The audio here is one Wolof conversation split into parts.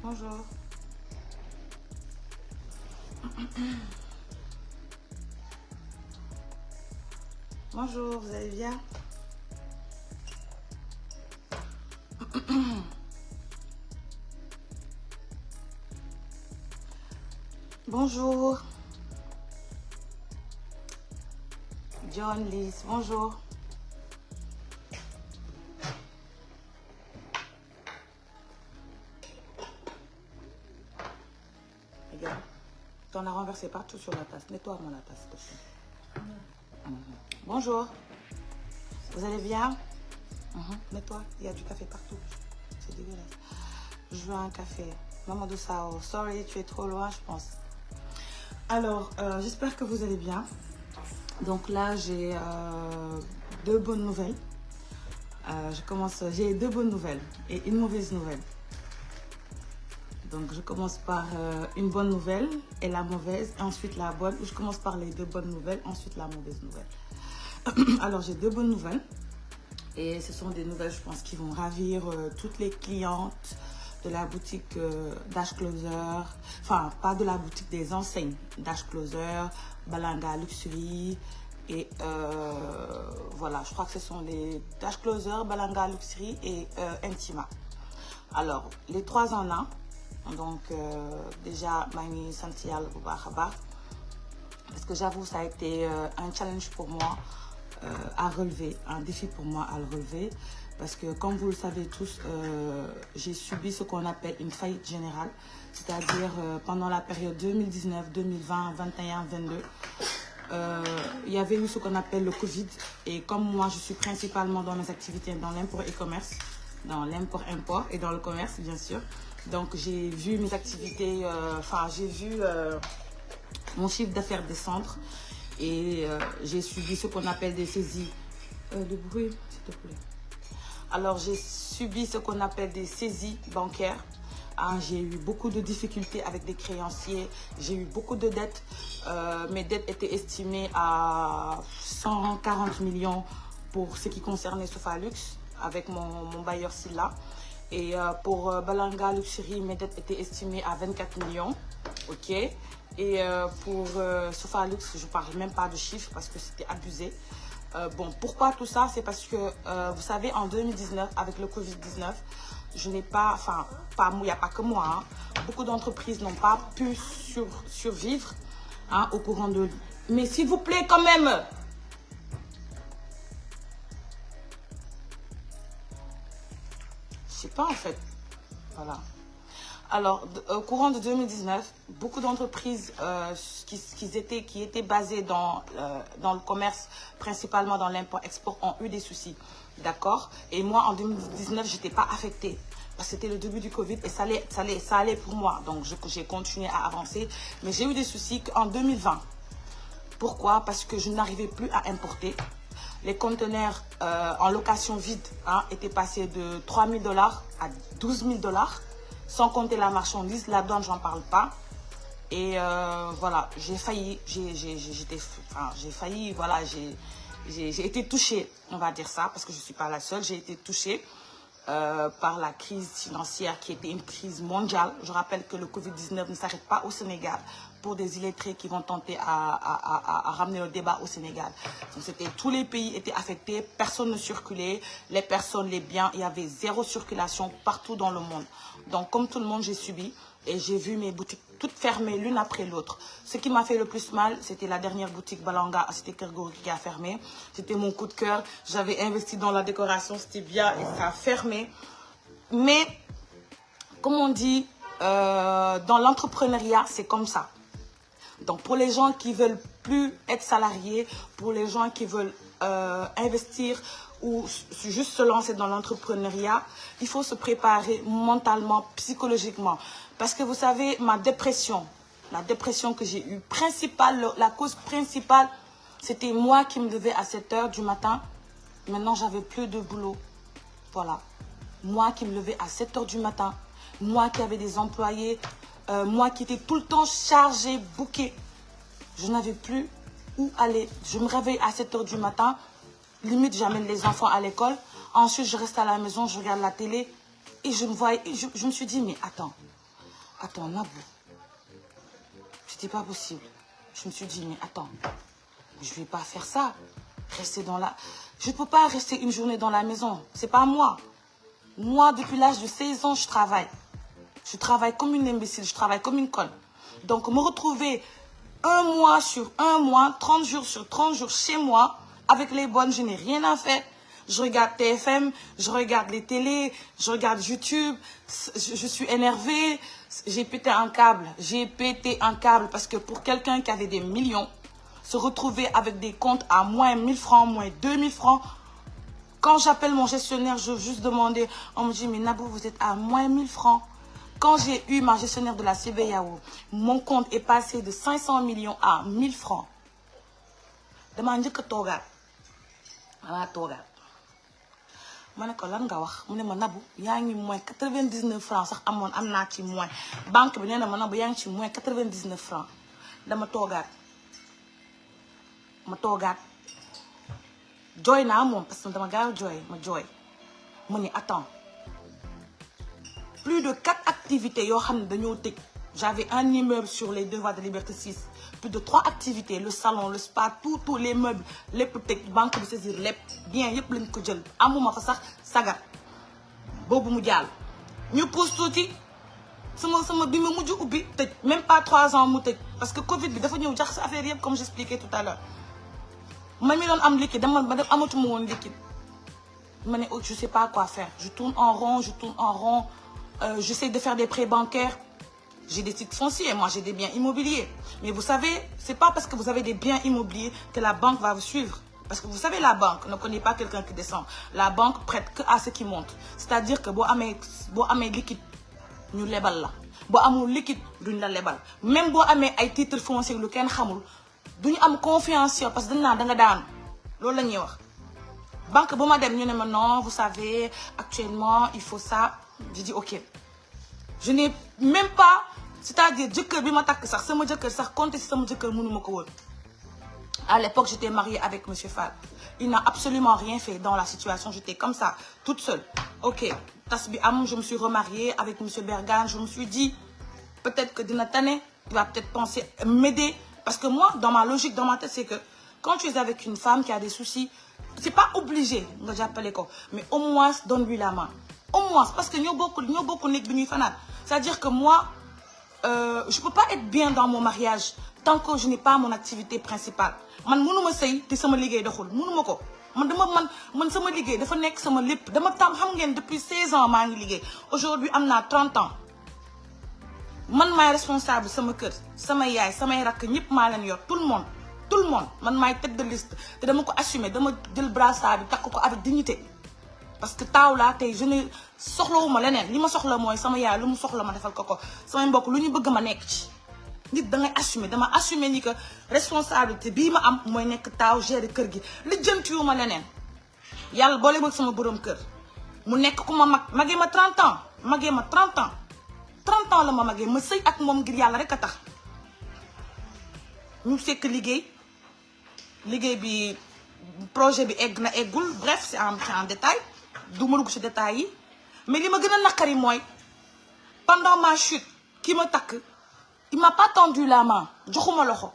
Bonjour. Bonjour, vous allez bien? Bonjour. John, Lise, bonjour. Regarde, t'en as renversé partout sur la tasse. Nettoie-moi la tasse, s'il te plaît. Bonjour. Vous allez bien? Nettoie, il y a du café partout. C'est dégueulasse. Je veux un café. Maman de Sao, sorry, tu es trop loin, je pense. Alors, j'espère que vous allez bien. Donc là, j'ai deux bonnes nouvelles. J'ai deux bonnes nouvelles et une mauvaise nouvelle. Donc je commence par une bonne nouvelle et la mauvaise, et ensuite la bonne. Ou je commence par les deux bonnes nouvelles, ensuite la mauvaise nouvelle. Alors j'ai deux bonnes nouvelles et ce sont des nouvelles, je pense, qui vont ravir toutes les clientes de la boutique Dash Closer. Enfin, pas de la boutique, des enseignes Dash Closer, Balanga Luxury. Et voilà, je crois que ce sont les Dash Closer, Balanga Luxury et Intima. Alors, les trois en un. Donc, déjà, Mani Santial Boubaraba. Parce que j'avoue, ça a été un challenge pour moi à relever, un défi pour moi à le relever. Parce que, comme vous le savez tous, j'ai subi ce qu'on appelle une faillite générale. C'est-à-dire, pendant la période 2019, 2020, 21, 22, il y avait eu ce qu'on appelle le Covid. Et comme moi, je suis principalement dans mes activités dans l'import et commerce, dans l'import-import et dans le commerce, bien sûr. Donc, j'ai vu mes activités, j'ai vu mon chiffre d'affaires descendre et j'ai subi ce qu'on appelle des saisies de bruit, s'il te plaît. Alors, j'ai subi ce qu'on appelle des saisies bancaires. J'ai eu beaucoup de difficultés avec des créanciers. J'ai eu beaucoup de dettes. Mes dettes étaient estimées à 140 millions pour ce qui concernait Sofalux avec mon bailleur Silla. Et pour Balanga Luxury, mes dettes étaient estimées à 24 millions. Ok. Et pour Sofalux, je ne parle même pas de chiffres parce que c'était abusé. Bon, pourquoi tout ça? C'est parce que, vous savez, en 2019, avec le Covid-19, je n'ai pas, il n'y a pas que moi, hein, beaucoup d'entreprises n'ont pas pu survivre au courant de... Mais s'il vous plaît, quand même! Je sais pas, en fait. Voilà. Alors, au courant de 2019, beaucoup d'entreprises qui étaient basées dans le commerce, principalement dans l'import-export, ont eu des soucis. D'accord? Et moi, en 2019, je n'étais pas affectée. Parce que c'était le début du Covid et ça allait pour moi. Donc, j'ai continué à avancer. Mais j'ai eu des soucis en 2020. Pourquoi? Parce que je n'arrivais plus à importer. Les conteneurs en location vide étaient passés de 3 000 $ à 12 000 $. Sans compter la marchandise, la douane, j'en parle pas. Et voilà, j'ai failli, voilà, j'ai été touchée, on va dire ça, parce que je ne suis pas la seule. J'ai été touchée par la crise financière qui était une crise mondiale. Je rappelle que le Covid-19 ne s'arrête pas au Sénégal pour des illettrés qui vont tenter à ramener le débat au Sénégal. Donc, tous les pays étaient affectés, personne ne circulait, les personnes, les biens, il y avait zéro circulation partout dans le monde. Donc, comme tout le monde, j'ai subi et j'ai vu mes boutiques toutes fermées l'une après l'autre. Ce qui m'a fait le plus mal, c'était la dernière boutique Balanga, c'était Kergori qui a fermé. C'était mon coup de cœur. J'avais investi dans la décoration, c'était bien et ça a fermé. Mais, comme on dit, dans l'entrepreneuriat, c'est comme ça. Donc, pour les gens qui veulent plus être salariés, pour les gens qui veulent investir ou juste se lancer dans l'entrepreneuriat, il faut se préparer mentalement, psychologiquement. Parce que vous savez, la dépression que j'ai eue, la cause principale, c'était moi qui me levais à 7 h du matin. Maintenant, j'avais plus de boulot. Voilà. Moi qui me levais à 7 h du matin. Moi qui avais des employés. Moi qui étais tout le temps chargée, bookée. Je n'avais plus où aller. Je me réveille à 7 h du matin. Limite, j'amène les enfants à l'école. Ensuite, je reste à la maison, je regarde la télé. Et je me suis dit, mais attends. attends, Nabou. C'était pas possible. Je me suis dit, mais attends, je vais pas faire ça. Rester dans la... Je peux pas rester une journée dans la maison. C'est pas moi. Moi, depuis l'âge de 16 ans, je travaille. Je travaille comme une imbécile, je travaille comme une conne. Donc, me retrouver un mois sur un mois, 30 jours sur 30 jours chez moi, avec les bonnes, je n'ai rien à faire. Je regarde TFM, je regarde les télés, je regarde YouTube, je suis énervée, j'ai pété un câble. J'ai pété un câble parce que pour quelqu'un qui avait des millions, se retrouver avec des comptes à moins 1000 francs, moins 2000 francs, quand j'appelle mon gestionnaire, je veux juste demander, on me dit, mais Nabou, vous êtes à moins 1000 francs. Quand j'ai eu ma gestionnaire de la CBAO, mon compte est passé de 500 millions à 1000 francs. Dama njëkk a toogaat. Dama toogaat. Ma ne ko lan nga wax mu ne ma Nabou yaa ngi moins 99 francs sax am naa ci moins. Banque bi nee na ma Nabou yaa ngi ci moins 99 francs. Dama toogaat. Ma toogaat. Jooy naa moom parce que dama gaaw jooy ma jooy. Mu ne attends. Plus de 4 activités yoo xam ne dañoo tëj. J'avais un immeuble sur les 2 voies de Liberté 6. Plus de 3 activités, le salon, le spa, tous les meubles, les peut-être banque de saisir, les biens, yep lañ ko jël. Amuma fa sax sagar. Bobu mu jall. Ñu pousse touti sama bi ma mujj ubbi tëj même pas 3 ans mu tëj parce que Covid bi dafa ñëw jax affaire yëpp comme j'expliquais tout à l'heure. Man mi doon am liquide dama ba def amatuma woon liquide. Ma ne je sais pas quoi faire. Je tourne en rond, j'essaie de faire des prêts bancaires. J'ai des titres fonciers, moi j'ai des biens immobiliers. Mais vous savez, c'est pas parce que vous avez des biens immobiliers que la banque va vous suivre. Parce que vous savez, la banque ne connaît pas quelqu'un qui descend. La banque prête que à ce qui monte. C'est-à-dire que bo amé liquide, ñu lebal la. Bo amul liquide, duñ la lebal. Même bo amé ay titres fonciers lu kenn xamul, duñ am confiance parce que dañ naan da nga daan. Loolu lañuy wax. Banque bu ma dem ñu ne ma non, vous savez, actuellement, il faut ça. J'ai dit OK. Je n'ai même pas, c'est-à-dire jëkkër bi ma takk sax sama jëkkër sax compter si sama jëkkër mënu ma ko woon. À l'époque, j'étais mariée avec Monsieur Fall. Il n'a absolument rien fait dans la situation. J'étais comme ça, toute seule. OK. Tas bi am, je me suis remariée avec Monsieur Bergane. Je me suis dit, peut-être que dina tane, il va peut-être penser m'aider. Parce que moi, dans ma logique, dans ma tête, c'est que quand tu es avec une femme qui a des soucis, c'est pas obligé, j'appelle quoi, mais au moins, donne-lui la main. Au moins, parce que nous beaucoup nek bi ñuy fanaan. C'est-à-dire que moi, je peux pas être bien dans mon mariage tant que je n'ai pas mon activité principale. Man mënuma sëy te sama liggéey doxul mënuma ko. Man sama liggéey dafa nekk sama lépp. Dama tam xam ngeen depuis 16 ans maa ngi liggéey. Aujourd'hui am naa 30 ans. Man maay responsable sama kër, sama yaay, samay rakk ñëpp maa leen yor, tout le monde. Man maay tête de liste te dama ko assumer, dama jël brassard bi takk ko avec dignité. Parce que taaw laa tey je ne soxlawuma leneen li ma soxla mooy sama yaay lu mu soxla ma defal ko samay mbokk lu ñu bëgg ma nekk ci nit da ngay assumer dama assumer ni que responsabilité bii ma am mooy nekk taaw gérer kër gi li jëntiwuma leneen yàlla boole ma sama borom kër mu nekk ku ma magee ma 30 ans magee ma 30 ans 30 ans la ma magee ma sëy ak moom ngir yàlla rek a tax ñu sekk liggéey bi projet bi egg na eggul bref c'est en détail du ma dugg ci détails yi mais li ma gën a naqari mooy pendant ma chute ki ma takk il m'a pas tendu la main joxuma loxo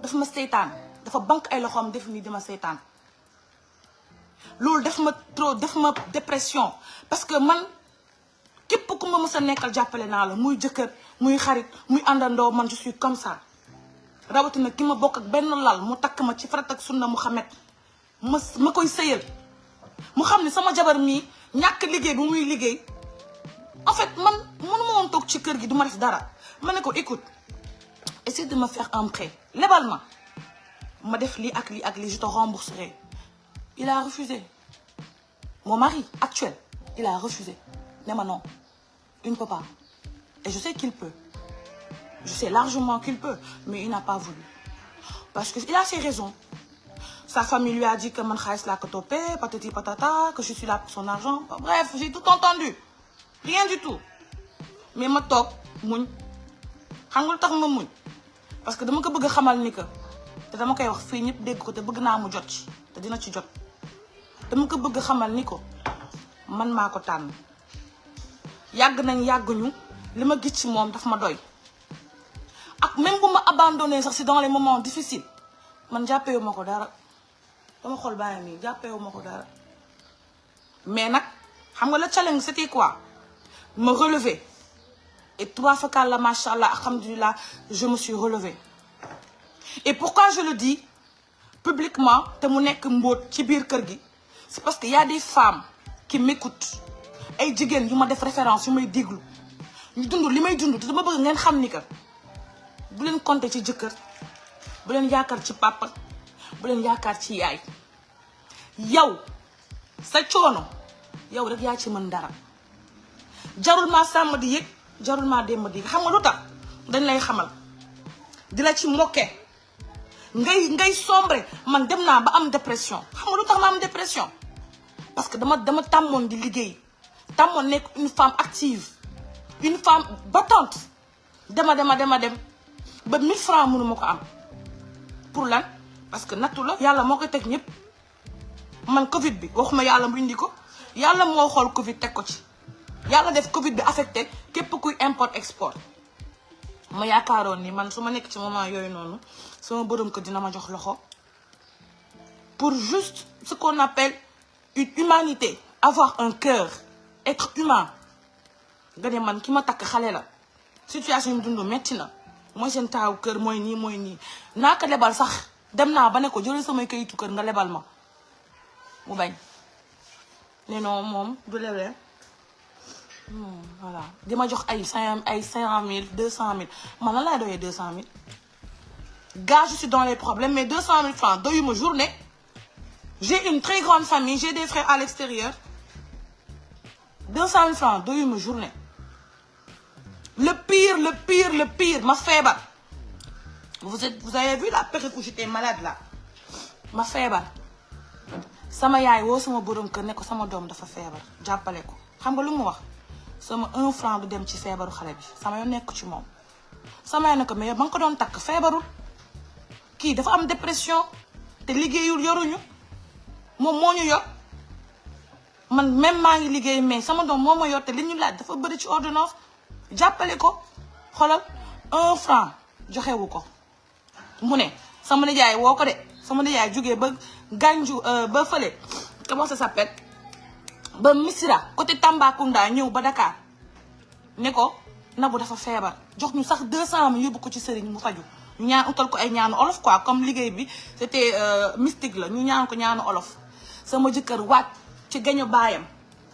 dafa ma seytaan dafa banque ay loxoom def ni dama seytaan loolu def ma dépression parce que man képp ku ma mës a nekkal jàppale naa la muy jëkkër muy xarit muy àndandoo man je suis comme ça rawatina ki ma bokk ak benn lal mu takk ma ci farat ak sunna Muhammad ma koy sëyal mu xam ne sama jabar mii ñàkk liggéey bu muy liggéey en fait man mënuma woon toog ci kër gi du ma def dara ma ne ko écoute essaie de me faire un prêt lebal ma def lii ak lii je te rembourserai il a refusé mon mari actuel il a refusé ne ma non il ne peut pas et je sais qu'il peut je sais largement qu'il peut mais il n'a pas voulu parce que il a ses raisons. Sa famille lui a dit que man xaalis laa ko toppee patati patata que je suis là pour son argent bref j'ai tout entendu rien du tout mais ma toog muñ xam nga lu tax ma muñ parce que dama ko bëgg a xamal ni que te dama koy wax fii ñëpp dégg ko te bëgg naa mu jot ci te dina ci jot dama ko bëgg a xamal ni ko man maa ko tànn yàgg nañ yàgguñu li ma gis ci moom daf ma doy ak même bu ma abandonné sax si dans les moments difficiles man jàppewu ma ko dara dama xool bàyyi nii jàppewu ma ko dara mais nag xam nga le challenge c'était quoi me relever et trois fakal la machallah alhamdulillah je me suis relevée et pourquoi je le dis publiquement te mu nekk mbóot ci biir kër gi c'est parce que y a des femmes qui m'écoutent ay jigéen yu ma def référence yu may déglu ñu dund li may dund te dama bëgg ngeen xam ni que bu leen compter ci jëkkër bu leen yaakaar ci papa bu leen yaakaar ci yaay yow sa coono yow rek yaa ci mën dara jarul maa sàmm di yëg jarul maa démb di xam nga lu tax dañ lay xamal di la ci moquer ngay sombre man dem naa ba am dépression xam nga lu tax ma am dépression parce que dama tàmmoon di liggéey tàmmoon nekk une femme active une femme battante dem ba 1000 francs mënu ma ko am pour lan parce que nattu la yàlla moo koy teg ñëpp man Covid bi waxuma yàlla mu indi ko yàlla moo xool Covid teg ko ci yàlla def Covid bi affecté képp kuy import export ma yaakaaroon ni man su ma nekk ci moment yooyu noonu sama borom ko dina ma jox loxo pour juste ce qu'on appelle une humanité avoir un cœur être humain nga ne man ki ma takk xale la situation yi dund metti na mooy seen taawu kër mooy nii naa ko lebal sax dem naa ba ne ko jëlee samay kayitu kër nga lebal ma mu bañ ne non moom du leblee voilà di ma jox ay 500 000 200 000 man lan laay doyee 200 000 gars je suis dans les problèmes mais 200 000 francs doyuma journée j'ai une très grande famille j'ai des frères à l'extérieur 200 000 francs doyuma journée le pire ma feebar vous avez vu la période où j'étais malade là ma feebar sama yaay woo sama borom kër ne ko sama doom dafa feebar jàppale ko xam nga lu mu wax sama 1 franc du dem ci feebaru xale bi sama yoon nekk ci moom sama yaay ne ko mais ba nga ko doon takk feebarul kii dafa am dépression te liggéeyul yoruñu moom moo ñu yor man même maa ngi liggéey mais sama doom moo ma yor te li ñu laaj dafa bëri ci ordonnance jàppale ko xoolal 1 franc joxewu ko mu ne sama nijaay woo ko de sama nijaay jógee ba Ganju ba fële comment ça s'appelle ba Missira côté Tambacounda ñëw ba Dakar ne ko Nabou dafa feebar jox ñu sax 200 000 yóbbu ko ci sëriñ mu faju ñu ñaan utal ko ay ñaanu olof quoi comme liggéey bi c'était mystique la ñu ñaan ko ñaanu olof sama jëkkër waat ci gaño baayam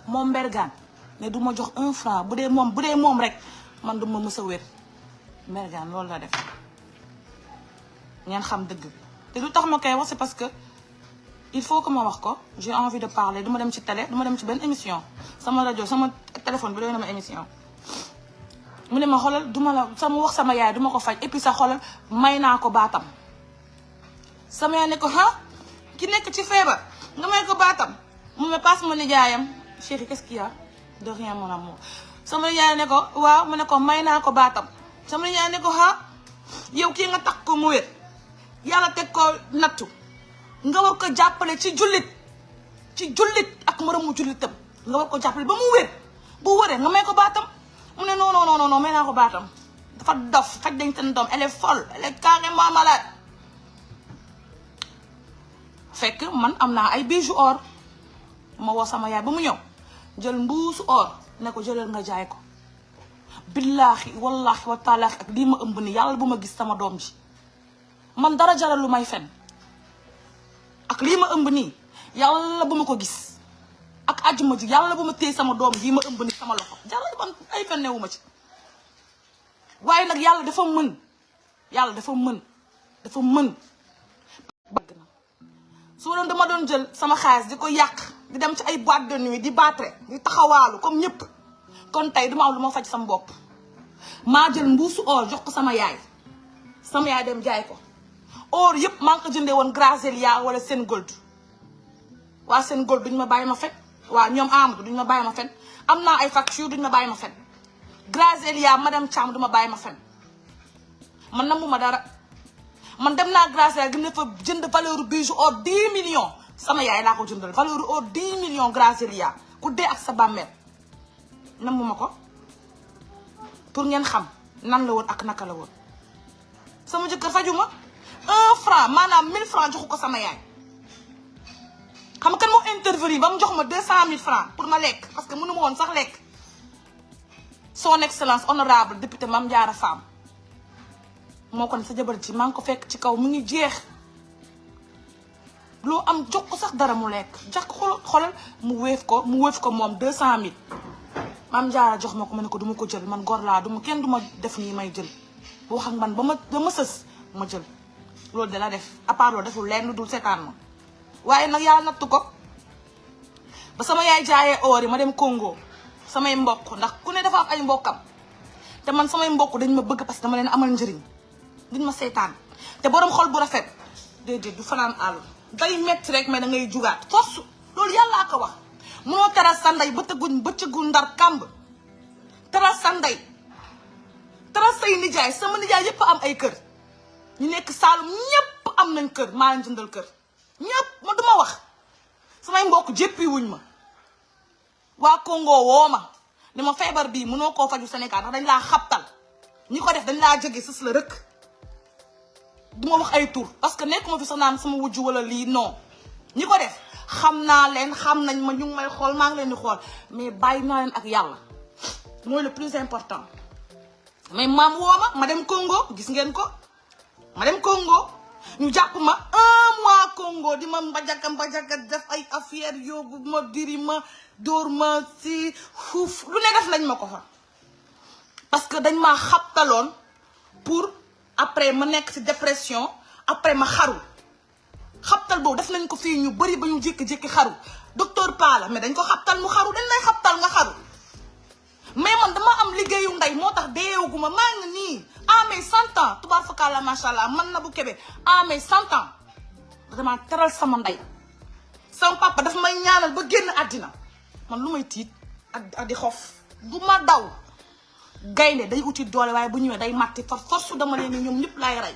moom mbergaan ne du ma jox 1 franc bu dee moom rek man du ma mës a wér mbergaan loolu la def ngeen xam dëgg te lu tax ma koy wax c'est parce que il faut que ma wax ko j'ai envie de parler duma dem ci télé duma dem ci benn émission sama rajo sama téléphone bi doy na ma émission mu ne ma xoolal duma la sama wax sama yaay duma ko faj et puis sa xoolal may naa ko baatam sama yaay ne ko ki nekk ci feebar nga may ko baatam mu ne passe ma nijaayam chérie qu'est-ce qu'il y a de rien mon amour sama yaay ne ko waaw mu ne ko may naa ko baatam sama yaay ne ko yow kii nga takk ko mu wér yàlla teg ko nattu nga war ko jàppale ci jullit ak moromu jullitam nga war ko jàppale ba mu wér bu wéree nga may ko baatam mu ne non may naa ko baatam dafa dof xaj dañ seen doom elle est folle elle est carrément malade fekk man am naa ay bijoux or ma woo sama yaay ba mu ñëw jël mbuusu or ne ko jëlal nga jaay ko billaahi wallaahi wa taalaahi ak lii ma ëmb ni yàlla bu ma gis sama doom ji man dara jaral lu may fen ak lii ma ëmb nii yàlla bu ma ko gis ak àjjuma ji yàlla bu ma téye sama doom bii ma ëmb nii sama loxo jaral man ay fen newu ma ci waaye nag yàlla dafa mën bëgg na su doon dama doon jël sama xaalis di ko yàq di dem ci ay boîte de nuit di battre di taxawaalu comme ñëpp kon tey duma am lu ma faj sama bopp maa jël mbuusu or jox ko sama yaay dem jaay ko or yëpp maa ngi ko jëndee woon Grazelia wala Sen Gold waa Sen Gold duñ ma bàyyi ma fen waa ñoom Amadou duñ ma bàyyi ma fen am naa ay facture duñ ma bàyyi ma fen Grazelia madame Thiam du ma bàyyi ma fen man namu ma dara man dem naa Grazelia gën na fa jënd valeur bijou or 10 millions sama yaay laa ko jëndal valeur or 10 millions Grazelia ku dee ak sa bàmmeel namu ma ko pour ngeen xam nan la woon ak naka la woon. sama jëkkër fajuma 1 franc maanaam 1000 francs joxu ko sama yaay. xam nga kan moo intervenir ba mu jox ma 200 000 francs pour ma lekk parce que mënu ma woon sax lekk. son excellence honorable député Mame Diarra Fam moo ko ne sa jabar ci maa ngi ko fekk ci kaw mu ngi jeex loo am jox ko sax dara mu lekk jax ko xoolal mu wéef ko moom 200 000 Mame Diarra jox ma ko ma ne ko du ma ko jël man gor laa kenn du ma def nii may jël wax ak man ba ma sës ma jël loolu de la def à part loolu deful leen lu dul seetaan ma waaye nag yàlla nattu ko ba sama yaay jaayee oor yi ma dem Congo samay mbokk ndax ku ne dafa am ay mbokkam te man samay mbokk dañ ma bëgg parce que dama leen amal njëriñ duñ ma seetaan te borom xol bu rafet déedéet du fanaan àll day metti rek mais da ngay jugaat force loolu yàllaa ko wax munoo teral sa ndey bëccëgu ndar kàmb teral sa ndey teral say nijaay sama nijaay yëpp am ay kër ñu nekk Saalum ñëpp am nañ kër maa leen jëndal kër ñëpp ma duma wax samay mbokk jéppi wuñ ma waa Congo woo ma ni ma feebar bii mënoo koo faju Sénégal ndax dañ laa xabtal ñi ko def dañ laa jege sës la rëkk duma wax ay tur parce que nekkuma fi sax naan sama wujju wala lii non ñi ko def xam naa leen xam nañ ma ñu ngi may xool maa ngi leen di xool mais bàyyi naa leen ak yàlla mooy le plus important. mais maam woo ma dem Congo gis ngeen ko ma dem Congo ñu jàpp ma 1 mois Congo di ma mbajaka def ay affaire yóbbu ma diri ma dóor ma si fuuf lu ne def lañ ma ko fa parce que dañ maa xabtaloon pour après ma nekk ci dépression après ma xaru xabtal boobu def nañ ko fii ñu bëri ba ñu jékki-jékki xaru docteur Pala mais dañ ko xabtal mu xaru dañ lay xabtal nga xaru mais man dama am liggéeyu ndey moo tax deewuguma maa ngi nii amee 100 ans tubaar fakala macha allah man na bu kebe amee 100 ans dama teral sama ndey sama papa dafa may ñaanal ba génn àddina man lu may tiit ak di xof du ma daw gaynde day uti doole waaye bu ñëwee day màtti par force dama leen ni ñoom ñëpp laay rey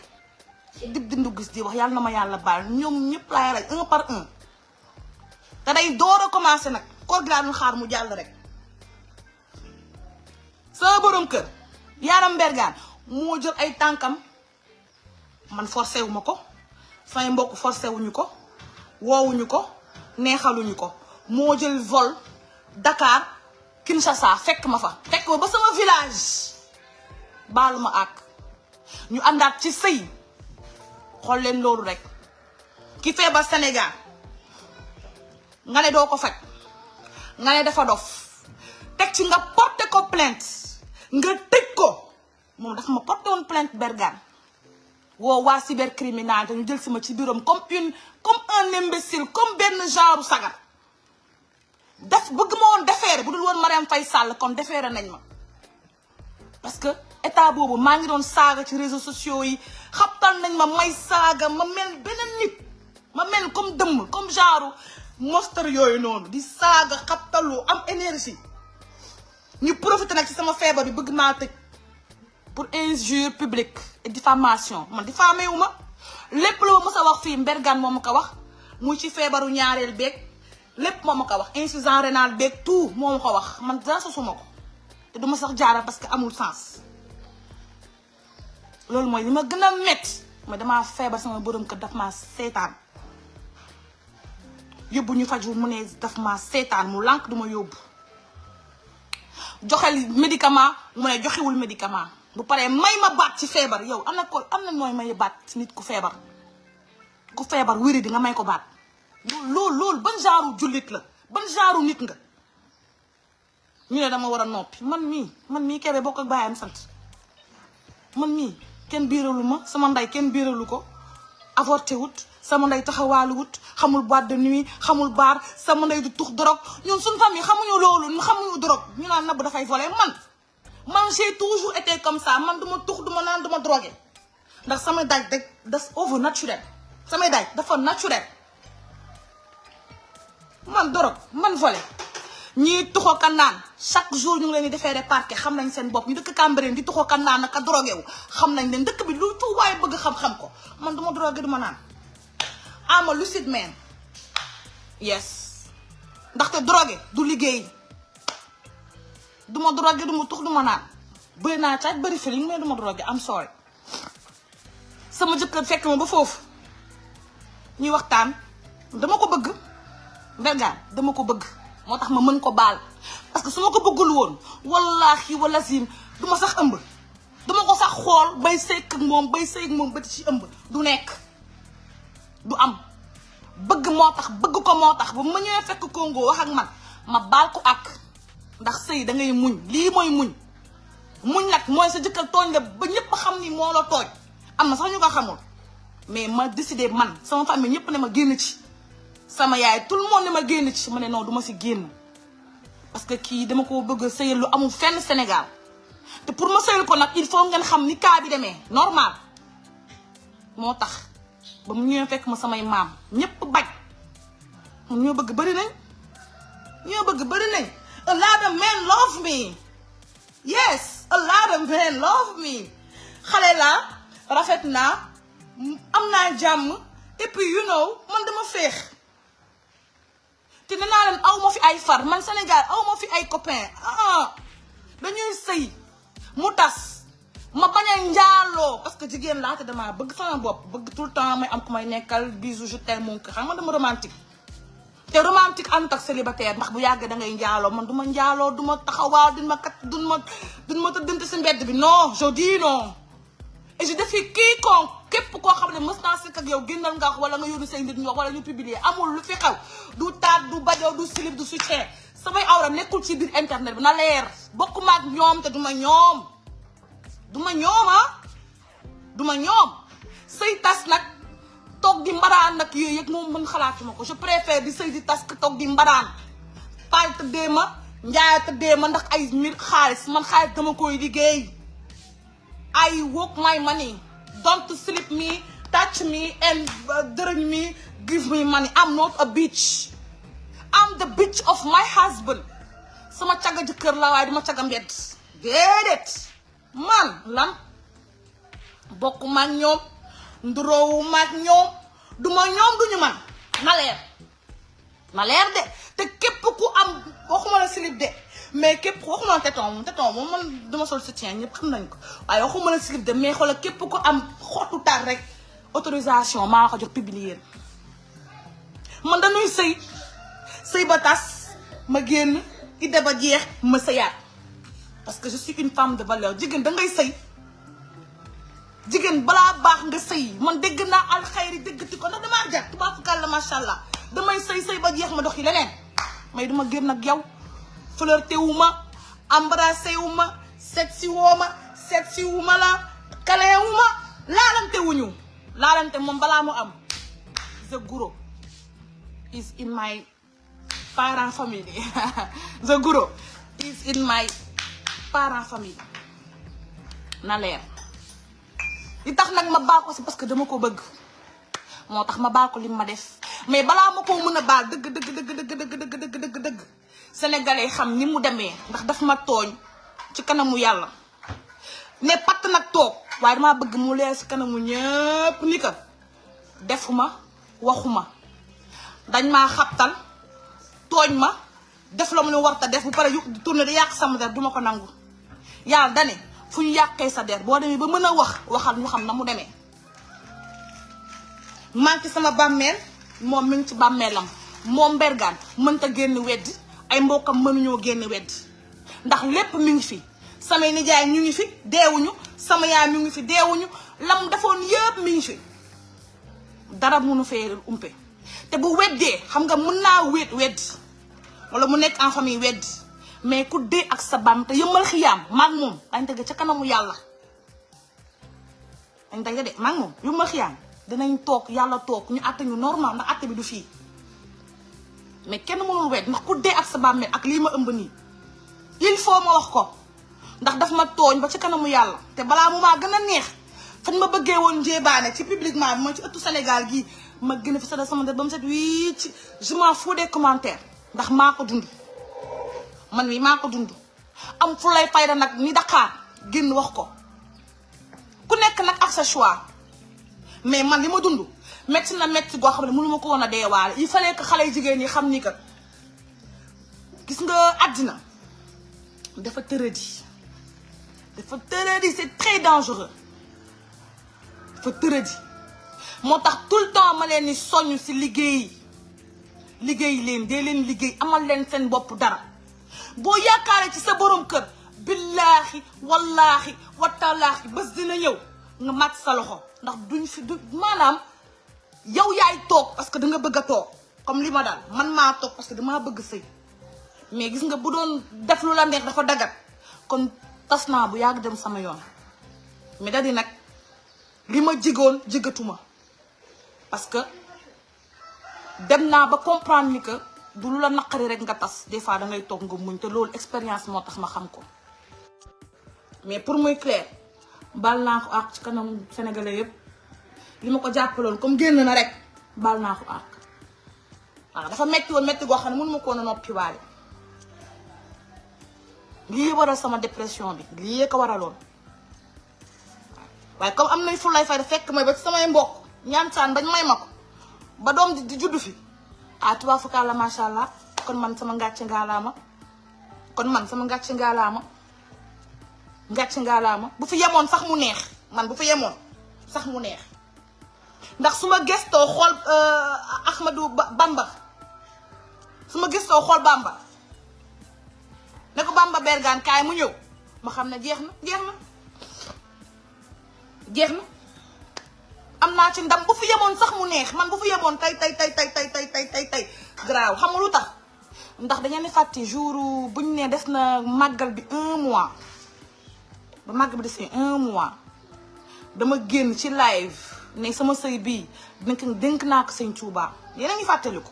dib dindu gis di wax yàlla na ma yàlla baal ñoom ñëpp laay rey 1 par 1 te day door a commencé nag koor gi laa doon xaar mu jàll rek sama borom kër Yaram Mbergane moo jël ay tànkam man forcé wu ma ko samay mbokk forcé wuñu ko woowuñu ko neexaluñu ko moo jël vol Dakar Kinshasa fekk ma fa fekk ma ba sama village baalu ma ak ñu àndaat ci sëy xool leen loolu rek ki feebar Sénégal nga ne doo ko faj nga ne dafa dof teg ci nga porté ko plainte nga tëj ko moom dafa ma porté woon plainte Bergane woo waa cybercriminalité ñu jël si ma ci bureau comme un imbécile comme benn genre sagar bëgg ma woon defeere bu dul woon Marième Faye Sall kon defeere nañ ma parce que état boobu maa ngi doon saaga ci réseaux sociaux yi xabtal nañ ma may saaga ma mel beneen nit ma mel comme dëmm comme genre monster yooyu noonu di saaga xabtalu am énergie ñu profité nag ci sama feebar bi bëgg maa tëj pour injure publique et diffamation man diffamé wu ma lépp loo mës a wax fii Mbergane moo ma ko wax muy ci feebaru ñaareel beeg lépp moo ma ko wax insuffisance rénale beeg tout moo ma ko wax man dara sosuma ko te du ma sax jaara parce que amul sens loolu mooy li ma gën a métti mooy damaa feebar sama borom kër daf maa seetaan yóbbu ñu faju mu ne daf maa seetaan mu lànk du ma yóbbu joxel médicament mu ne joxewul médicament bu paree may ma baat ci feebar yow am na nooy may baat ci nit ku feebar wéri di nga may ko baat loolu ban genre jullit la ban genre nit nga ñu ne dama war a noppi man mii Kébé bokk ak baayam sant man mii kenn biiralu ma sama ndey kenn biiralu ko avorté wut sama ndey taxawaalu wut xamul boîte de nuit xamul baar sama ndey du tux drogue ñun suñu famille xamuñu loolu xamuñu drogue ñu naan Nabou dafay volé man j'ai toujours été comme ça man duma tux duma naan duma drogué ndax samay daaj das over naturel samay daaj dafa naturel man drogue man volé ñii tuxoo ka naan chaque jour ñu ngi leen di defee parquet xam nañ seen bopp ñu dëkk Cambérène di tuxoo ka naan naka drogué wu xam nañ leen dëkk bi lu fu waaye bëgg xam-xam ko man duma drogué duma naan ama lucide man yes ndaxte drogué du liggéey duma drogué duma tux duma naan bëri naa caaj bëri feeling mais duma drogué am sorry. sama jëkkër fekk ma ba foofu ñuy waxtaan dama ko bëgg Mbergane dama ko bëgg moo tax ma mën ko baal parce que su ma ko bëggul woon wallaahi wala zim du ma sax ëmb duma ko sax xool bay sëy ak moom ba ci ëmb du nekk du am bëgg moo tax bëgg ko moo tax ba ma ñëwee fekk Congo wax ak man ma baal ko ak ndax sëy da ngay muñ lii mooy muñ nag mooy sa jëkkër tooñ la ba ñëpp xam ni moo la tooñ am na sax ñu ko xamul mais ma décidé man sama famille ñëpp ne ma génn ci sama yaay tout le monde ne ma génn ci ma ne non du ma si génn parce que kii dama ko bëgg a sëyal lu amul fenn Sénégal te pour ma sëyal ko nag il faut ngeen xam ni cas bi demee normal moo tax ba mu ñëwee fekk ma samay maam ñëpp bañ ñoo bëgg bëri nañ a lot of men love me yes a lot of men love me xale laa rafet naa am naa jàmm et puis you know man dama féex te nee naa leen aw ma fi ay far man Sénégal aw ma fi ay copain dañuy sëy mu tas ma bañ a njaaloo parce que jigéen laa te damaa bëgg sama bopp bëgg tout le temps may am ku may nekkal bisou je t'aime mon cœur xam nga dama romantique te romantique ànd ak célibataire ndax bu yàggee da ngay njaaloo man du ma njaaloo du ma taxawaaw duñ ma tëddante si mbedd bi non je dis non et je défie quiconque képp koo xam ne mës naa sëkk ak yow génnal nga wax wala nga yónni say nit ñu wax wala ñu publier amul lu fi xew du taat du bajo du slip du soutien samay awra nekkul ci biir internet bi na leer bokkuma ak ñoom te du ma ñoom sëy tas nag toog di mbaraan nag yooyu yëg moom mën xalaatuma ko je préfère di sëy di tas que toog di mbaraan paay tëddee ma njaay tëddee ma ndax ay mbir xaalis man xaalis dama koy liggéey I work my money don't sleep me touch me and dërëñ me give me money I'm not a bitch I'm the bitch of my husband sama caga jëkkër la waaye duma caga mbedd déedéet man lan bokku maag ñoom nduroowu maag ñoom duma ñoom duñu man na leer de te képp ku am waxuma la slip de mais képp waxuma la téton moom man dama sol soutien ñëpp xam nañ ko waaye waxuma la slip de mais xoolal képp ku am xottu tar rek autorisation maa ko jox publier man dañuy sëy ba tas ma génn idée ba jeex ma sëyaat parce que je suis une femme de valeur jigéen da ngay sëy jigéen balaa baax nga sëy man dégg naa alxayri déggati ko ndax damaa jar tubaab fukal la macha allah damay sëy ba jeex ma dox yi leneen mais duma génn ak yow flirté wu ma embrassé wu ma sexy wu ma la câlin wu ma laalante moom balaa mu am the guru is in my parent family the guru is in my parent family na leer li tax nag ma baal ko si parce que dama ko bëgg moo tax ma baal ko li ma def mais balaa ma koo mën a baal dëgg sénégalais xam ni mu demee ndax daf ma tooñ ci kanamu yàlla ne patt nag toog waaye damaa bëgg mu leer si kanamu ñëpp ni ka defuma waxuma dañ maa xabtal tooñ ma def la mu ne warta def bu pare yu tourné di yàq sama der duma ko nangu yàlla dane fu ñu yàqee sa der boo demee ba mën a waxal ñu xam na mu demee man ci sama bàmmeel moom mi ngi ci bàmmeelam moom Mbergane mënta génn weddi ay mbokkam mënuñoo génn weddi ndax lépp mi ngi fi samay nijaay ñu ngi fi deewuñu sama yaay ñu ngi fi deewuñu lam defoon yëpp mi ngi fi dara mënu fee umpe te bu weddee xam nga mën naa weddi wala mu nekk en famille weddi mais ku dee ak sa bam te yëmmal xiyaam maag moom dañ tege ca kanamu yàlla dañ tege de maag moom yëmmal xiyaam dinañ toog yàlla toog ñu àtte ñu normal ndax àtte bi du fii mais kenn mënul wedd ndax ku dee ak sa bàmmeel ak lii ma ëmb nii il faut ma wax ko ndax daf ma tooñ ba ci kanamu yàlla te balaa mu maa gën a neex fañ ma bëggee woon njéebaane ci publiquement bi mooy ci ëttu Sénégal gii ma gën a fi sada sama der ba mu set wii ci je m'en fous des commentaires ndax maa ko dund man mii maa ko dund am fu lay fayda nag ni Dakar génn wax ko ku nekk nag ak sa choix mais man li ma dund métti na métti goo xam ne mënu ma ko woon a deewaale il fallait que xale jigéen ñi xam ni que gis nga àddina dafa tëradi dafa tëradi, c'est très dangereux dafa tëradi moo tax tout le temps ma leen ni soññ si liggéey leen dee leen liggéey amal leen seen bopp dara boo yaakaaree ci sa borom kër billaahi wallaahi wataalaahi bés dina ñëw nga màcc sa loxo ndax duñ fi du maanaam yow yaay toog parce que da nga bëgg a toog comme li ma daal man maa toog parce que damaa bëgg sëy mais gis nga bu doon def lu la neex dafa dagat kon tas naa bu yàgg dem sama yoon mais da di nag li ma jigoon jigatuma parce que dem naa ba comprendre ni que du lu la naqari rek nga tas des fois da ngay toog nga muñ te loolu expérience moo tax ma xam ko mais pour muy clair baal naa ko àq ci kanam sénégalais yëpp li ma ko jàppaloon comme génn na rek baal naa ko àq waaw dafa metti woon metti goo xam ne mënu ma ko woon a noppi waale lii waral sama dépression bi lii ko waraloon waaye comme am nañ fu lay fay fekk may ba ci samay mbokk ñaan saan bañ may ma ko ba doom di juddu fi ah tubaab fukaar la macha allah kon man sama ngàcce ngaalaama ngàcce ngaalaama bu fi yemoon sax mu neex man bu fi yemoon sax mu neex ndax su ma gëstoo xool Ahmadou Bamba su ma gëstoo xool Bamba ne ko Bamba Bergane kaay mu ñëw ma xam ne jeex na am naa ci ndam bu fi yemoon sax mu neex man bu fi yemoon tey garaaw xam nga lu tax ndax dañu ne fàtte jour bu ñu ne des na màggal bi 1 mois ba màggal bi desee 1 mois dama génn ci live ne sama sëy bii dénk naa ko Sëñ Tuubaa yéen a ngi fàttaliku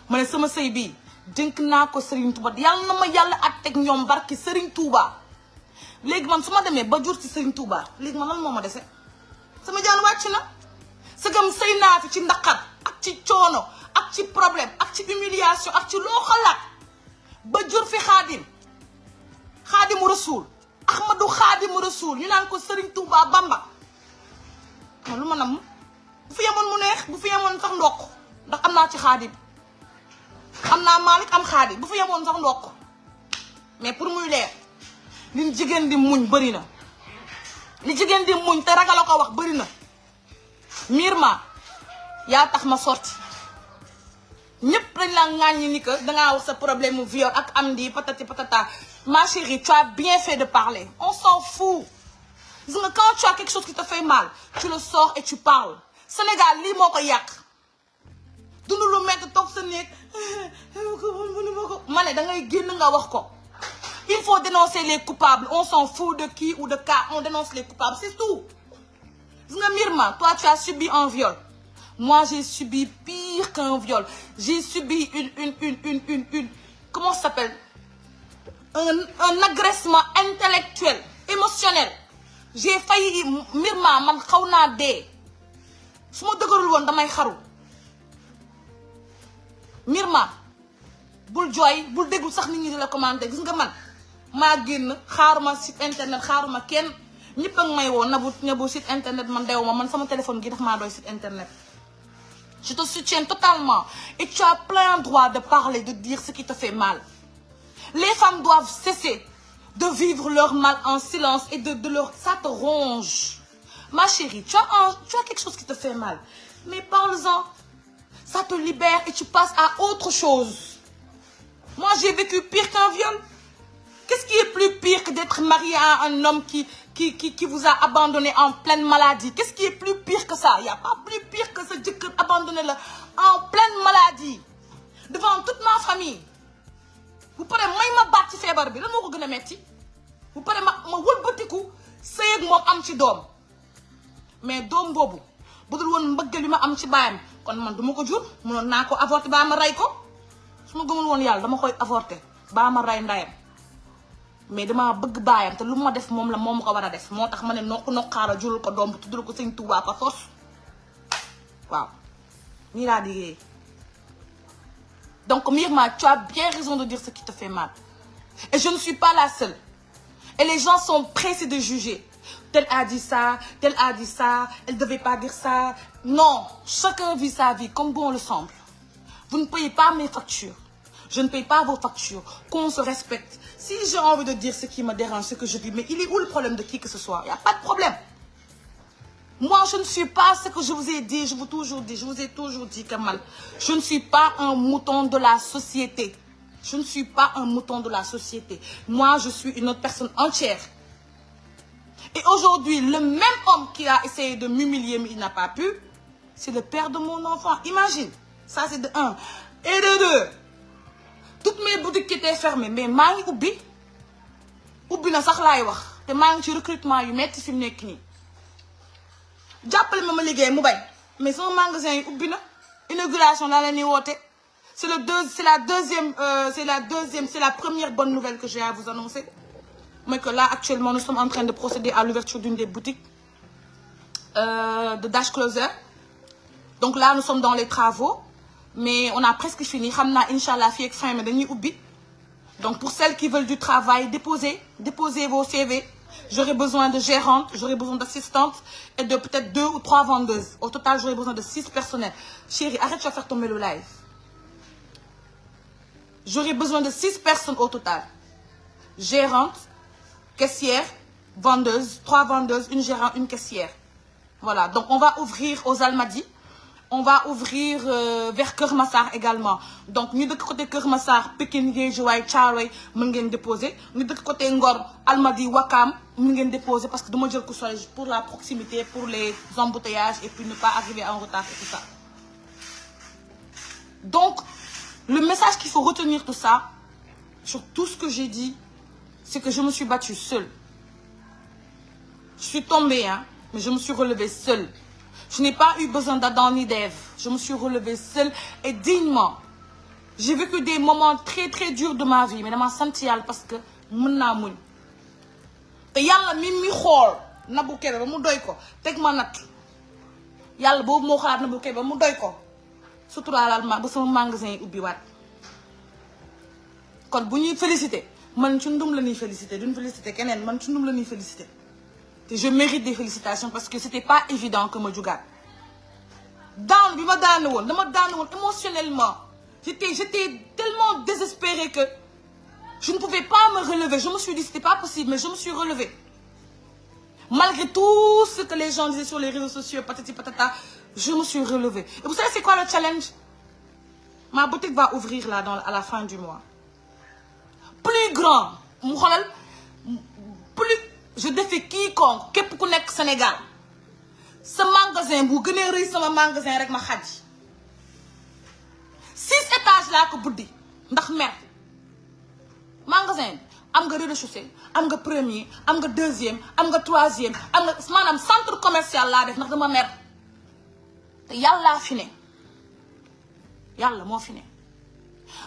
ma ne sama sëy bii dénk naa ko Serigne Touba yàlla na ma yàlla àtteeg ñoom barki Serigne Touba léegi man su ma demee ba jur ci Serigne Touba léegi man lan moo ma dese sama jaan wàcc na sëgam sëy naa fi ci ndaqar ak ci coono ak ci problème ak ci humiliation ak ci loo xalaat ba jur fi xaadimu rasuul Ahmadou xaadimu rasuul ñu naan ko Serigne Touba Bamba man lu ma nam bu fi yemoon mu neex bu fi yemoon sax ndokk ndax am naa ci xaadim am naa Malick am xaadim bu fi yemoon sax ndokk mais pour muy leer li jigéen di muñ bëri na li jigéen di muñ te ragal a ko wax bëri na Myrma yaa tax ma sorti ñëpp dañ la ŋàññi ni que dangaa wax sa problème mu viol ak am di patati patata ma chérie tu as bien fait de parler on s'en fout gis nga quand tu as quelque chose qui te fait mal tu le sors et tu parles Sénégal lii moo ko yàq dund lu metti toog sa néeg ma ne dangay génn nga wax ko il faut dénoncer les coupables on s'en fout de qui ou de quoi on dénonce les coupables c'est tout gis nga Myrma toi tu as subi un viol moi j'ai subi pire qu'un viol j'ai subi une comment ça s'appelle un agressement intellectuel émotionnel j'ai failli Myrma man xaw naa dee su ma dëgërul woon damay xaru Myrma bul jooy bul déglu sax nit ñi di la commenter gis nga man maa génn xaaruma site internet xaaruma kenn ñëpp a ngi may woo nabu site internet man dew ma man sama téléphone gi daf maa doy site internet je te soutiens totalement et tu as plein droit de parler de dire ce qui te fait mal les femmes doivent cesser de vivre leur mal en silence et de leur ça te ronge ma chérie tu as quelque chose qui te fait mal mais parle-en ça te libère et tu passes à autre chose moi j'ai vécu pire qu'un viol qu'est-ce qui est plus pire que d'être marié à un homme qui vous a abandonné en pleine maladie qu'est-ce qui est plus pire que ça il y a pas plus pire que sa jëkkër abandonné la en pleine maladie devant toute ma famille bu paree may ma baat ci feebar bi lan moo ko gën a metti bu paree ma wëlbatiku sëy ak moom am ci doom mais doom boobu bu dul woon mbëggal bi ma am ci baayam kon man du ma ko jur mënoon naa ko avorter baa ma rey ko su ma gëmul woon yàlla dama koy avorter baa ma rey ndayam mais dama bëgg baayam te lu ma def moom la moom ko war a def moo tax ma ne nokkaara jurul ko doom bu tuddul ko Sëñ Tuubaa ko sos waaw nii laa liggéey donc Myrma tu as bien raison de dire ce qui te fait mal et je ne suis pas la seule et les gens sont pressés de juger tel a dit ça elle devait pas dire ça non chacun vit sa vie comme bon le semble vous ne payez pas mes factures je ne paye pas vos factures qu'on se respecte Si j'ai envie de dire ce qui me dérange, ce que je dis, mais il est où le problème de qui que ce soit? Il n'y a pas de problème. Moi, je ne suis pas ce que je vous ai dit, je vous ai toujours dit, Kamal. Je ne suis pas un mouton de la société. Je ne suis pas un mouton de la société. Moi, je suis une autre personne entière. Et aujourd'hui, le même homme qui a essayé de m'humilier, mais il n'a pas pu, c'est le père de mon enfant. Imagine, ça c'est de 1. Et de 2, toutes mes boutiques qui étaient fermées, mais maa ngi ubbi na sax laay wax te maa ngi ci recrutement yu metti fi mu nekk nii jàppale ma liggéey mu bañ mais sama magasin yi ubbi na inauguration laa leen di woote. C'est la première bonne nouvelle que j'ai à vous annoncer. Mais que là, actuellement, nous sommes en train de procéder à l'ouverture d'une des boutiques de Dash Closer. Donc là, nous sommes dans les travaux. Mais on a presque fini. Inch'Allah, fin, mais dañuy ubbi. Donc pour celles qui veulent du travail, déposez vos CV. J'aurai besoin de gérantes, j'aurai besoin d'assistantes et de peut-être 2 ou 3 vendeuses. Au total, j'aurai besoin de 6 personnels. Chérie, arrête de faire tomber le live. J'aurai besoin de 6 personnes au total. Gérante, caissière, vendeuse, 3 vendeuses, une gérante, une caissière. Voilà, donc on va ouvrir aux Almadies. On va ouvrir vers Keur Massar également. Donc, nous de côté Keur Massar, Pikine, Guédiawaye, Thiaroye, nous allons déposer. Nous de côté Ngor, Almadies, Ouakam, nous allons déposer parce que nous allons pour la proximité, pour les embouteillages et puis ne pas arriver en retard et tout ça. Donc, le message qu'il faut retenir tout ça, sur tout ce que j'ai dit, c'est que je me suis battue seule. Je suis tombée, hein, mais je me suis relevée seule. Je n'ai pas eu besoin d'Adam ni d'Ève. Je me suis relevée seule et dignement. J'ai vécu des moments très très durs de ma vie, mais dama sant Yàlla parce que mën naa muñ. te Yàlla mi xool Nabou Kébé ba mu doy ko teg ma natt Yàlla boobu moo xalaat Nabou Kébé ba mu doy ko suturaalal ma ba sama magasin yi ubbi waat. kon bu ñuy féliciter man ci ndum la ñuy féliciter duñ féliciter keneen man ci ndum la ñuy féliciter. Je mérite des félicitations parce que c'était pas évident que ma jugaat daan bi ma daane woon dama daane woon émotionnellement j'étais tellement désespérée que je ne pouvais pas me relever. Je me suis dit c'était pas possible, mais je me suis relevée malgré tout ce que les gens disaient sur les réseaux sociaux, patati patata. Je me suis relevée. Et vous savez c'est quoi le challenge? Ma boutique va ouvrir là à la fin du mois. Plus grand mu xoolal plus. Je défie quiconque képp ku nekk Sénégal sa magasin bu gënee rëy sama magasin rek ma xaj 6 étages laa ko buddi ndax mer magasin bi am nga rez-de-chaussée am nga premier am nga deuxième am nga troisième am nga maanaam centre commercial laa def ndax dama mer te yàllaa fi ne yàlla moo fi ne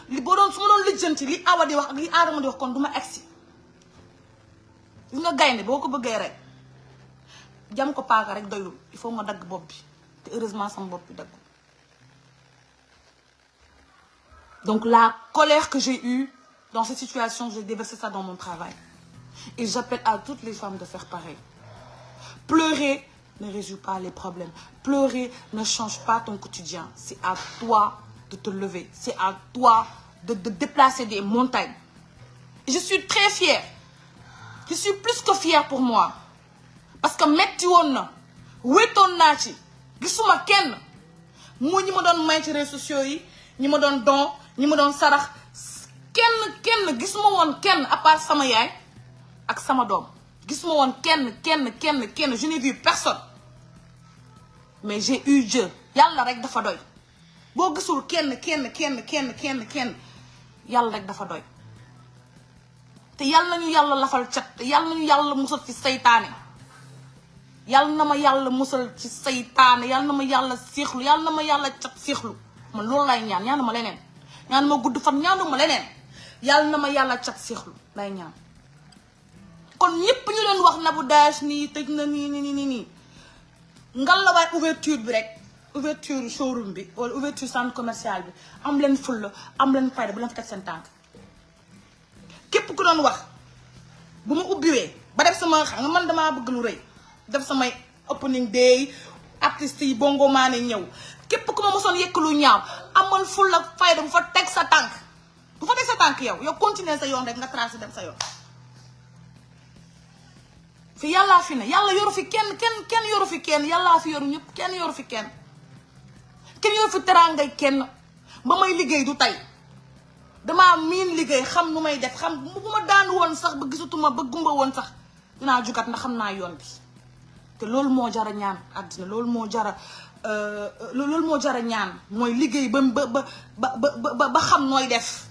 li boo doon su ma doon lijjanti li Awa di wax ak li Adama di wax kon du ma egsi. gis nga gaynde boo ko bëggee rek jam ko paaka rek doyul il faut nga dagg bopp bi te heureusement sama bopp bi dagg. Donc la colère que j'ai eue dans cette situation, j'ai déversé ça dans mon travail. Et j'appelle à toutes les femmes de faire pareil. Pleurer ne résout pas les problèmes. Pleurer ne change pas ton quotidien. C'est à toi de te lever. C'est à toi de déplacer des montagnes. Et je suis très fière. Je suis plus que fière pour moi parce que metti woon na wéetoon naa ci gisuma kenn mu ñi ma doon may ci réseaux sociaux yi ñi ma doon don ñi ma doon sarax kenn gisuma woon kenn à part sama yaay ak sama doom gisuma woon kenn je n'ai vu personne mais j'ai eu Dieu yàlla rek dafa doy boo gisul kenn yàlla rek dafa doy. te yàlla nañu yàlla lafal cat te yàlla nañu yàlla musal ci saytaane yàlla na ma yàlla musal ci saytaane yàlla na ma yàlla siixlu yàlla na ma yàlla cat siixlu man loolu lay ñaan ñaanu ma leneen ñaanu ma gudd fan ñaanu ma leneen yàlla na ma yàlla cat siixlu lay ñaan. kon ñëpp ñu doon wax Nabou Dash nii tëj na nii ngal la waay ouverture bi rek ouverture showroom bi wala ouverture centre commercial bi am leen fulla am leen fayda bu leen fi teg seen tànk. képp ku doon wax bu ma ubbiwee ba def sama xam nga man damaa bëgg lu rëy def samay opening day artistes yi bongo maane ñëw képp ku ma mosoon yekk lu ñaaw amal ful ak fayda bu fa teg sa tànk bu fa teg sa tànk yow continuer sa yoon rek nga tracé dem sa yoon. fi yàllaa fi ne yàlla yoru fi kenn yoru fi kenn yàllaa fi yoru ñëpp kenn yoru fi kenn yoru fi teraangay kenn. ba may liggéey du tey damaa miin liggéey xam nu may def xam bu ma daan woon sax ba gisatuma ba gumba woon sax dinaa jugat ndax xam naa yoon bi te loolu moo jara ñaan àddina loolu moo jara ñaan mooy liggéey ba xam nooy def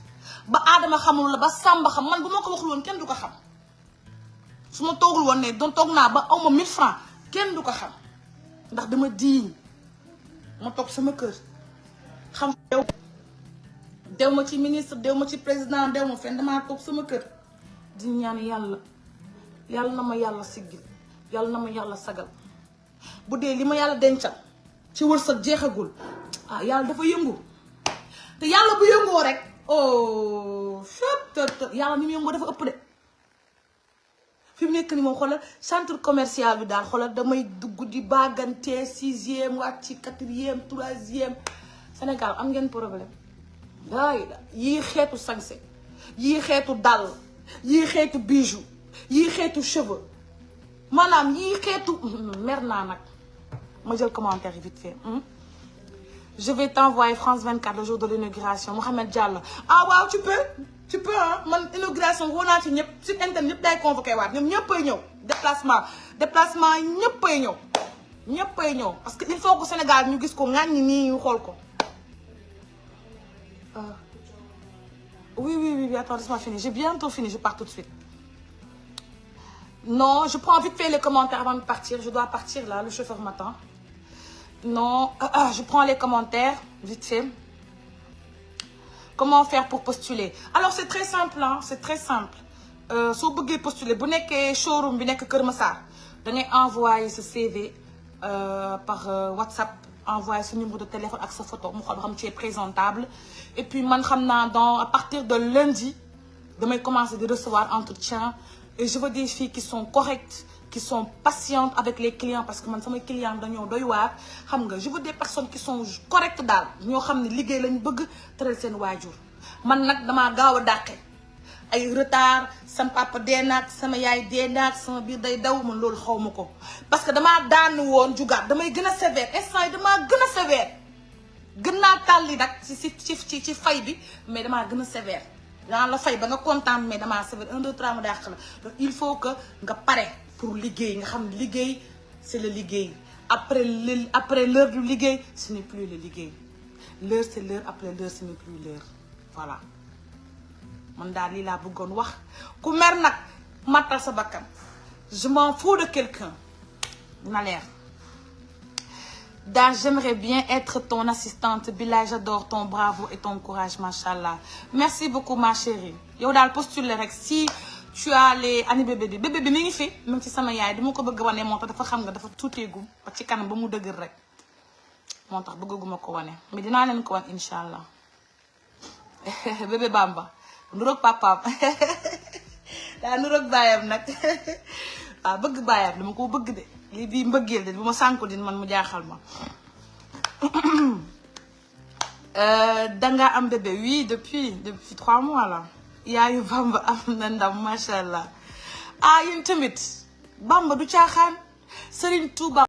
ba aadama xamul la ba sàmba xam man bu ma ko waxul woon kenn du ko xam su ma toogul woon ne doon toog naa ba awma 1000 francs kenn du ko xam ndax dama diiñ ma toog sama kër xam dew ma ci ministre dew ma ci président dew ma fenn damaa toog sama kër di ñaan yàlla na ma yàlla siggil yàlla na ma yàlla sagal bu dee li ma yàlla dencal ci wërsëg jeexagul yàlla dafa yëngu te yàlla bu yëngoo rek yàlla ni mu yëngoo dafa ëpp de fi mu nekk ni moom xoolal centre commercial bi daal xoolal damay dugg di baagante 6e wàcc ci 4e 3e Sénégal am ngeen problème yii xeetu sañse yii xeetu dàll yii xeetu bijou yii xeetu cheveux maanaam yii xeetu mer naa nag ma jël commentaire yi vite fait. Je vais t'envoyer France 24 le jour de l'inauguration Mohamed Diallo waaw tu peux man inauguration woo naa ci ñëpp sur internet ñëpp day convoqué waat ñoom ñëppay ñëw déplacement ñëppay ñëw parce que il faut que Sénégal ñu gis ko ŋàññi nii ñu xool ko. Oui, attends, laisse-moi finir. J'ai bientôt fini, je pars tout de suite. Non, je prends vite fait les commentaires avant de partir. Je dois partir là, le chauffeur m'attend. Non, je prends les commentaires, vite fait. Comment faire pour postuler? Alors, c'est très simple, c'est très simple. Si vous voulez postuler, vous n'avez showroom, vous n'avez que Kermassar. Vous allez envoyer ce CV par WhatsApp. Envoyer ce numéro de téléphone avec sa photo, tu es présentable. Et puis, à partir de lundi, je vais commencer à recevoir entretien. Et je veux des filles qui sont correctes, qui sont patientes avec les clients. Parce que mes clients, je veux des personnes qui sont correctes. Ils savent que les gens veulent traiter leur wajur. Je suis ay retard sama papa dee naag sama yaay dee naag sama biir day daw man loolu xaw ma ko parce que damaa daan woon jugaat damay gën a sévère instant yi damaa gën a sévère gën naa tàlli nag ci fay bi mais damaa gën a sévère daan la fay ba nga kontaan mais damaa sévère 1 2 3 mu dàq la donc il faut que nga pare pour liggéey nga xam ne liggéey c'est le liggéey après l'heure du liggéey ce n'est plus le liggéey l'heure c'est l'heure après l'heure ce n'est plus l'heure voilà man daal lii laa bëggoon wax ku mer nag matal sa bakkan je m'en fous de quelqu'un na leer daal j'aimerais bien être ton assistante Bilal j'adore ton bravo et ton courage machallah merci beaucoup ma chérie yow daal postule rek si tu as les ani bébé bi mi ngi fi mu ngi ci sama yaay dama ko bëgg wane moo tax dafa xam nga dafa tuuteegum ba ci kanam ba mu dëgër rek moo tax bëgguma ko wane mais dinaa leen ko wan incha allah bébé Bamba nuroog papaam daa nuroog baayam nag waaw bëgg baayam dama ko bëgg de lii bii mbëggeel de bu ma sànku din man mu jaaxal ma danga am bébé oui depuis 3 mois là yaayu Bamba am na ndam macha allah yéen tamit Bamba du caaxaan Serigne Touba